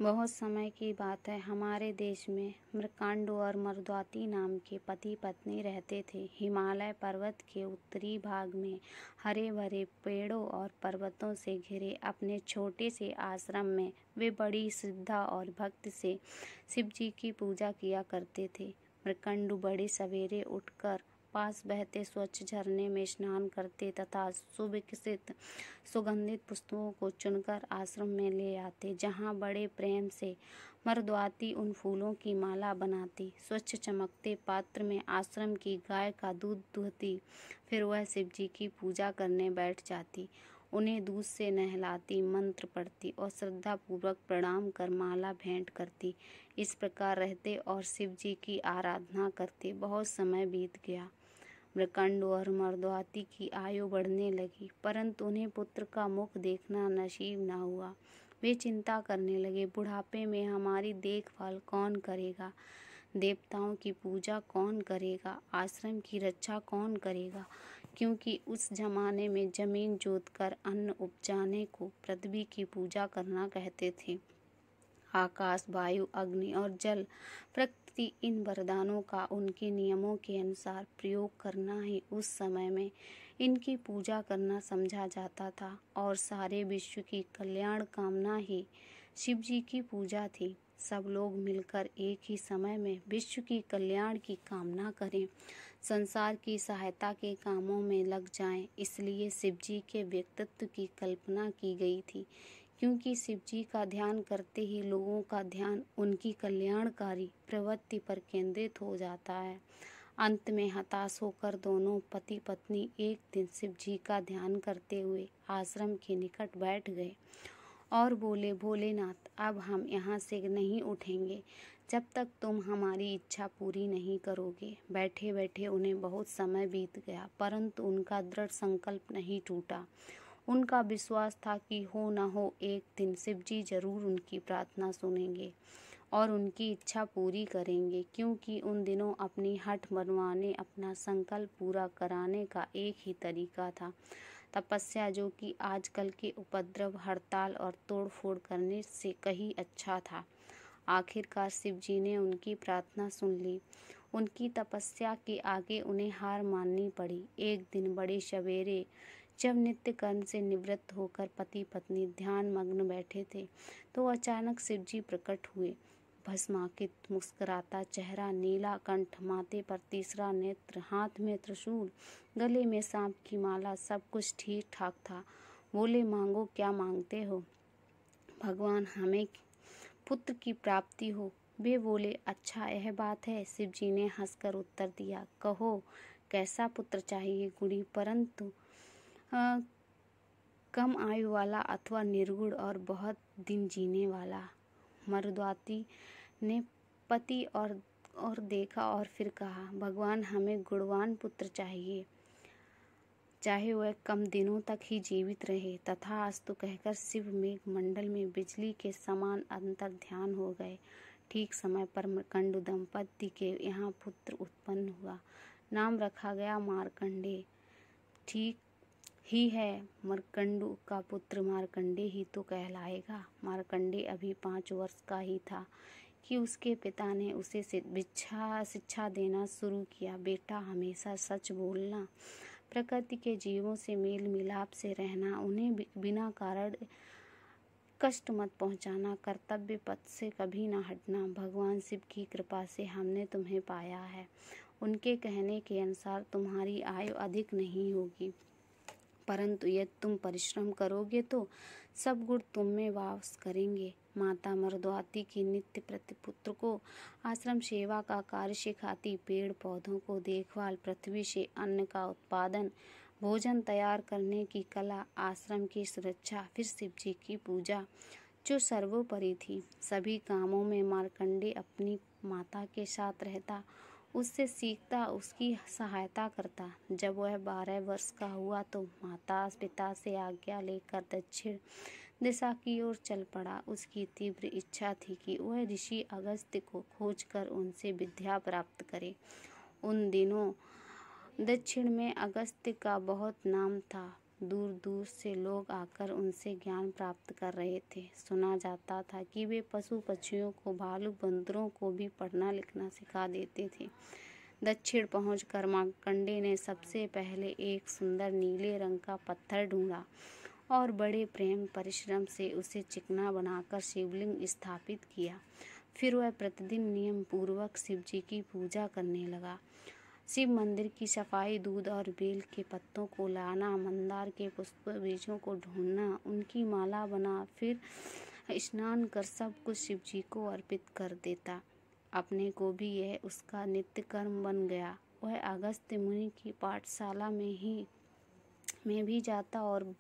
बहुत समय की बात है, हमारे देश में मृकांडु और मरुद्वाती नाम के पति पत्नी रहते थे। हिमालय पर्वत के उत्तरी भाग में हरे भरे पेड़ों और पर्वतों से घिरे अपने छोटे से आश्रम में वे बड़ी श्रद्धा और भक्ति से शिव जी की पूजा किया करते थे। मृकांडु बड़े सवेरे उठकर पास बहते स्वच्छ झरने में स्नान करते तथा सुविकसित सुगंधित पुष्पों को चुनकर आश्रम में ले आते, जहाँ बड़े प्रेम से मरुद्वाती उन फूलों की माला बनाती। स्वच्छ चमकते पात्र में आश्रम की गाय का दूध दुहती, फिर वह शिव जी की पूजा करने बैठ जाती। उन्हें दूध से नहलाती, मंत्र पढ़ती और श्रद्धापूर्वक प्रणाम कर माला भेंट करती। इस प्रकार रहते और शिव जी की आराधना करते बहुत समय बीत गया। मृकांडु और मरुद्वाती की आयु बढ़ने लगी, परंतु उन्हें पुत्र का मुख देखना नसीब न हुआ। वे चिंता करने लगे, बुढ़ापे में हमारी देखभाल कौन करेगा, देवताओं की पूजा कौन करेगा, आश्रम की रक्षा कौन करेगा, क्योंकि उस जमाने में जमीन जोतकर अन्न उपजाने को पृथ्वी की पूजा करना कहते थे। आकाश, वायु, अग्नि और जल, प्रकृति, इन वरदानों का उनके नियमों के अनुसार प्रयोग करना ही उस समय में इनकी पूजा करना समझा जाता था और सारे विश्व की कल्याण कामना ही शिव जी की पूजा थी। सब लोग मिलकर एक ही समय में विश्व की कल्याण की कामना करें, संसार की सहायता के कामों में लग जाएं, इसलिए शिव जी के व्यक्तित्व की कल्पना की गई थी। क्योंकि शिव जी का ध्यान करते ही लोगों का ध्यान उनकी कल्याणकारी प्रवृत्ति पर केंद्रित हो जाता है। अंत में हताश होकर दोनों पति पत्नी एक दिन शिव जी का ध्यान करते हुए आश्रम के निकट बैठ गए और बोले, भोलेनाथ, अब हम यहाँ से नहीं उठेंगे जब तक तुम हमारी इच्छा पूरी नहीं करोगे। बैठे बैठे उन्हें बहुत समय बीत गया, परंतु उनका दृढ़ संकल्प नहीं टूटा। उनका विश्वास था कि हो न हो एक दिन शिव जी जरूर उनकी प्रार्थना सुनेंगे और उनकी इच्छा पूरी करेंगे, क्योंकि उन दिनों अपनी हठ मनवाने, अपना संकल्प पूरा कराने का एक ही तरीका था, तपस्या, जो कि आजकल के उपद्रव, हड़ताल और तोड़फोड़ करने से कहीं अच्छा था। आखिरकार शिव जी ने उनकी प्रार्थना सुन ली। उनकी तपस्या के आगे उन्हें हार माननी पड़ी। एक दिन बड़े सवेरे जब नित्य कर्म से निवृत्त होकर पति पत्नी ध्यान मग्न बैठे थे, तो अचानक शिव जी प्रकट हुए। भस्माकित, मुस्कुराता चेहरा, नीला कंठ, माथे पर तीसरा नेत्र, हाथ में त्रिशूल, गले में सांप की माला, सब कुछ ठीक ठाक था। बोले, मांगो, क्या मांगते हो? भगवान, हमें पुत्र की प्राप्ति हो। वे बोले, अच्छा, यह बात है। शिव जी ने हंसकर उत्तर दिया, कहो, कैसा पुत्र चाहिए? गुणी, परंतु कम आयु वाला अथवा निर्गुण और बहुत दिन जीने वाला। मरुद्वाती ने पति और देखा और फिर कहा, भगवान, हमें गुणवान पुत्र चाहिए, चाहे वह कम दिनों तक ही जीवित रहे। तथास्तु कहकर शिव मेघ मंडल में बिजली के समान अंतर ध्यान हो गए। ठीक समय पर मृकांडु दंपति के यहाँ पुत्र उत्पन्न हुआ। नाम रखा गया मार्कंडेय। ठीक ही है, मृकांडु का पुत्र मार्कंडेय ही तो कहलाएगा। मार्कंडेय अभी 5 वर्ष का ही था कि उसके पिता ने उसे शिक्षा देना शुरू किया। बेटा, हमेशा सच बोलना, प्रकृति के जीवों से मेल मिलाप से रहना, उन्हें बिना कारण कष्ट मत पहुंचाना, कर्तव्य पथ से कभी न हटना। भगवान शिव की कृपा से हमने तुम्हें पाया है। उनके कहने के अनुसार तुम्हारी आयु अधिक नहीं होगी, परंतु यदि तुम परिश्रम करोगे तो सब गुण तुम में वास करेंगे। माता मरुद्वाती की नित्य प्रति पुत्र को आश्रम सेवा का कार्य सिखाती, पेड़ पौधों को देखभाल, पृथ्वी से अन्न का उत्पादन, भोजन तैयार करने की कला, आश्रम की सुरक्षा, फिर शिव जी की पूजा, जो सर्वोपरि थी। सभी कामों में मार्कंडेय अपनी माता के साथ रहता, उससे सीखता, उसकी सहायता करता। जब वह 12 वर्ष का हुआ तो माता पिता से आज्ञा लेकर दक्षिण दिशा की ओर चल पड़ा। उसकी तीव्र इच्छा थी कि वह ऋषि अगस्त्य को खोजकर उनसे विद्या प्राप्त करे। उन दिनों दक्षिण में अगस्त्य का बहुत नाम था। दूर दूर से लोग आकर उनसे ज्ञान प्राप्त कर रहे थे। सुना जाता था कि वे पशु पक्षियों को, भालू बंदरों को भी पढ़ना लिखना सिखा देते थे। दक्षिण पहुंचकर मार्कंडेय ने सबसे पहले एक सुंदर नीले रंग का पत्थर ढूंढा और बड़े प्रेम परिश्रम से उसे चिकना बनाकर शिवलिंग स्थापित किया। फिर वह प्रतिदिन नियम पूर्वक शिव जी की पूजा करने लगा। शिव मंदिर की सफाई, दूध और बेल के पत्तों को लाना, मंदार के पुष्प बीजों को ढूंढना, उनकी माला बना, फिर स्नान कर सब कुछ शिव जी को अर्पित कर देता। अपने को भी यह उसका नित्य कर्म बन गया। वह अगस्त्य मुनि की पाठशाला में भी जाता और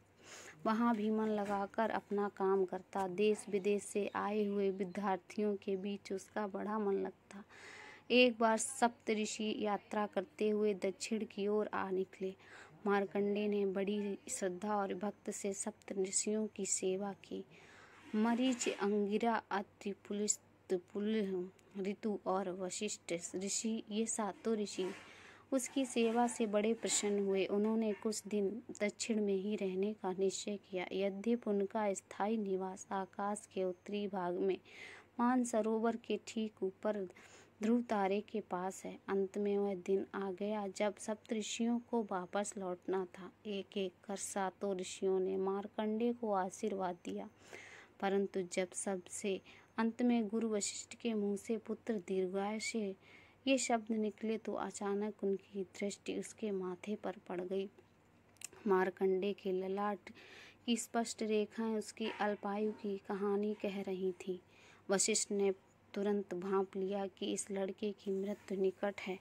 वहाँ भी मन लगाकर अपना काम करता। देश विदेश से आए हुए विद्यार्थियों के बीच उसका बड़ा मन लगता। एक बार सप्त ऋषि यात्रा करते हुए दक्षिण की ओर आ निकले। मार्कंडेय ने बड़ी श्रद्धा और भक्ति से सप्त ऋषियों की सेवा की। मरीच, अंगिरा, अत्रि, पुलह, ऋतु और वशिष्ठ ऋषि, ये सातों ऋषि उसकी सेवा से बड़े प्रसन्न हुए। उन्होंने कुछ दिन दक्षिण में ही रहने का निश्चय किया। यद्यपि उनका स्थायी निवास आकाश के उत्तरी भाग में मानसरोवर के ठीक ऊपर ध्रुव तारे के पास है। अंत में वह दिन आ गया जब सप्त ऋषियों को वापस लौटना था। एक एक कर सातों ऋषियों ने मार्कंडेय को आशीर्वाद दिया, परंतु जब सबसे अंत में गुरु वशिष्ठ के मुंह से पुत्र दीर्घायु से ये शब्द निकले तो अचानक उनकी दृष्टि उसके माथे पर पड़ गई। मार्कंडेय के ललाट की स्पष्ट रेखाएं उसकी अल्पायु की कहानी कह रही थीं। वशिष्ठ ने तुरंत भांप लिया कि इस लड़के की मृत्यु निकट है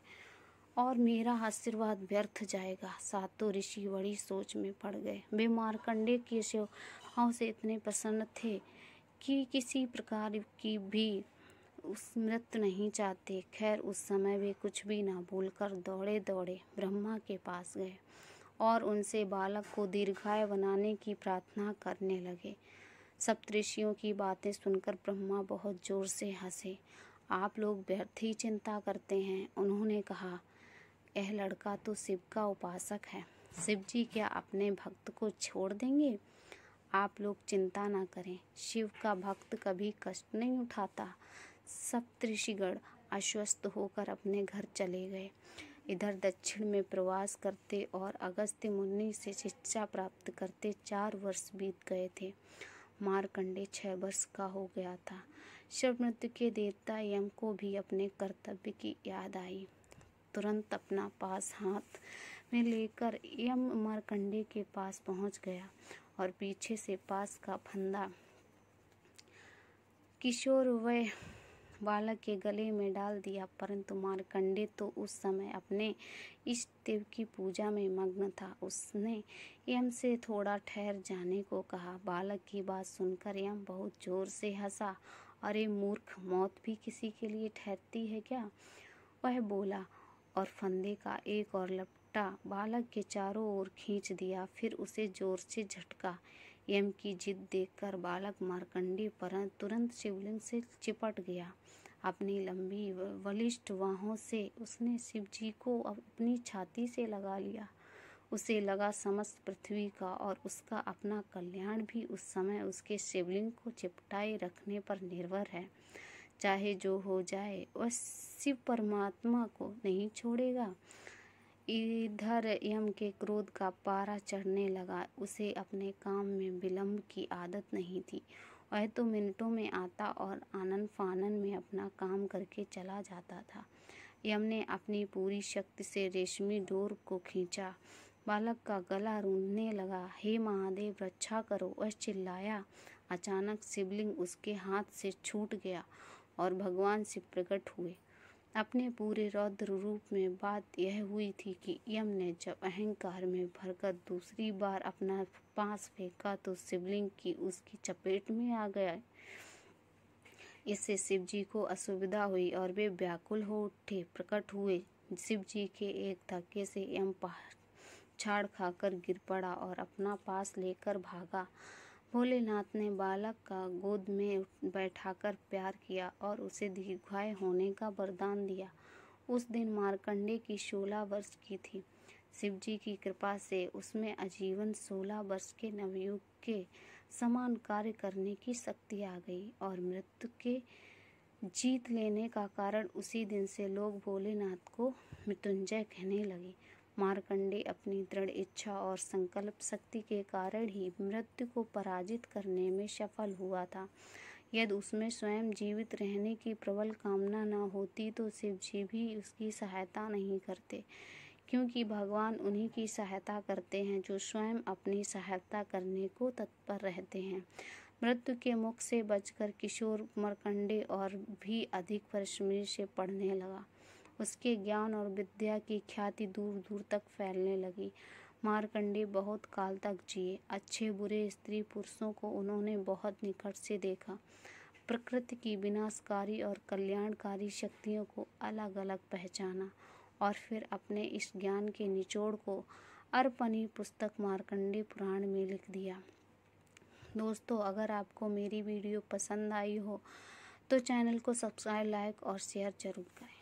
और मेरा आशीर्वाद व्यर्थ जाएगा। सातों ऋषि बड़ी सोच में पड़ गए। वे मार्कंडेय की सेवाओं से इतने प्रसन्न थे कि किसी प्रकार की भी उस मृत्यु नहीं चाहते। खैर, उस समय वे कुछ भी न भूलकर दौड़े दौड़े ब्रह्मा के पास गए और उनसे बालक को दीर्घायु बनाने की प्रार्थना करने लगे। सप्तऋषियों की बातें सुनकर ब्रह्मा बहुत जोर से हंसे। आप लोग व्यर्थ ही चिंता करते हैं, उन्होंने कहा। यह लड़का तो शिव का उपासक है। शिव जी क्या अपने भक्त को छोड़ देंगे? आप लोग चिंता ना करें, शिव का भक्त कभी कष्ट नहीं उठाता। सप्तऋषिगण आश्वस्त होकर अपने घर चले गए। इधर दक्षिण में प्रवास करते और अगस्त्य मुनि से शिक्षा प्राप्त करते 4 वर्ष बीत गए थे। मार्कंडेय 6 वर्ष का हो गया था। शिव मृत्यु के देवता यम को भी अपने कर्तव्य की याद आई। तुरंत अपना पास हाथ में लेकर यम मार्कंडेय के पास पहुंच गया और पीछे से पास का फंदा किशोर वय बालक के गले में डाल दिया। परंतु मार्कंडेय तो उस समय अपने इष्ट देव की पूजा में मग्न था। उसने यम से थोड़ा ठहर जाने को कहा। बालक की बात सुनकर यम बहुत जोर से हंसा। अरे मूर्ख, मौत भी किसी के लिए ठहरती है क्या? वह बोला और फंदे का एक और लपटा बालक के चारों ओर खींच दिया, फिर उसे जोर से झटका। यम की जिद देखकर बालक मार्कंडेय पर तुरंत शिवलिंग से चिपट गया। अपनी लंबी बलिष्ठ बाहों से उसने शिव जी को अपनी छाती से लगा लिया। उसे लगा समस्त पृथ्वी का और उसका अपना कल्याण भी उस समय उसके शिवलिंग को चिपटाए रखने पर निर्भर है। चाहे जो हो जाए, वह शिव परमात्मा को नहीं छोड़ेगा। इधर यम के क्रोध का पारा चढ़ने लगा। उसे अपने काम में विलंब की आदत नहीं थी। वह तो मिनटों में आता और आनन फानन में अपना काम करके चला जाता था। यम ने अपनी पूरी शक्ति से रेशमी डोर को खींचा। बालक का गला रूंधने लगा। हे महादेव, रक्षा करो, वह चिल्लाया। अचानक शिवलिंग उसके हाथ से छूट गया और भगवान शिव प्रकट हुए अपने पूरे रौद्र रूप में। बात यह हुई थी कि यम ने जब अहंकार में भरकर दूसरी बार अपना पास फेंका तो शिवलिंग की उसकी चपेट में आ गया। इससे शिव जी को असुविधा हुई और वे व्याकुल हो उठे। प्रकट हुए शिव जी के एक धक्के से यम छाड़ खाकर गिर पड़ा और अपना पास लेकर भागा। भोलेनाथ ने बालक का गोद में बैठाकर प्यार किया और उसे दीर्घायु होने का वरदान दिया। उस दिन मार्कंडेय की 16 वर्ष की थी। शिव जी की कृपा से उसमें आजीवन 16 वर्ष के नवयुग के समान कार्य करने की शक्ति आ गई और मृत्यु के जीत लेने का कारण उसी दिन से लोग भोलेनाथ को मृत्युंजय कहने लगे। मार्कंडेय अपनी दृढ़ इच्छा और संकल्प शक्ति के कारण ही मृत्यु को पराजित करने में सफल हुआ था। यदि उसमें स्वयं जीवित रहने की प्रबल कामना न होती तो शिव जी भी उसकी सहायता नहीं करते, क्योंकि भगवान उन्हीं की सहायता करते हैं जो स्वयं अपनी सहायता करने को तत्पर रहते हैं। मृत्यु के मुख से बचकर किशोर मार्कंडेय और भी अधिक परिश्रमी से पढ़ने लगा। उसके ज्ञान और विद्या की ख्याति दूर दूर तक फैलने लगी। मार्कंडेय बहुत काल तक जिए। अच्छे बुरे स्त्री पुरुषों को उन्होंने बहुत निकट से देखा, प्रकृति की विनाशकारी और कल्याणकारी शक्तियों को अलग अलग पहचाना और फिर अपने इस ज्ञान के निचोड़ को अर्पणी पुस्तक मार्कंडेय पुराण में लिख दिया। दोस्तों, अगर आपको मेरी वीडियो पसंद आई हो तो चैनल को सब्सक्राइब, लाइक और शेयर जरूर करें।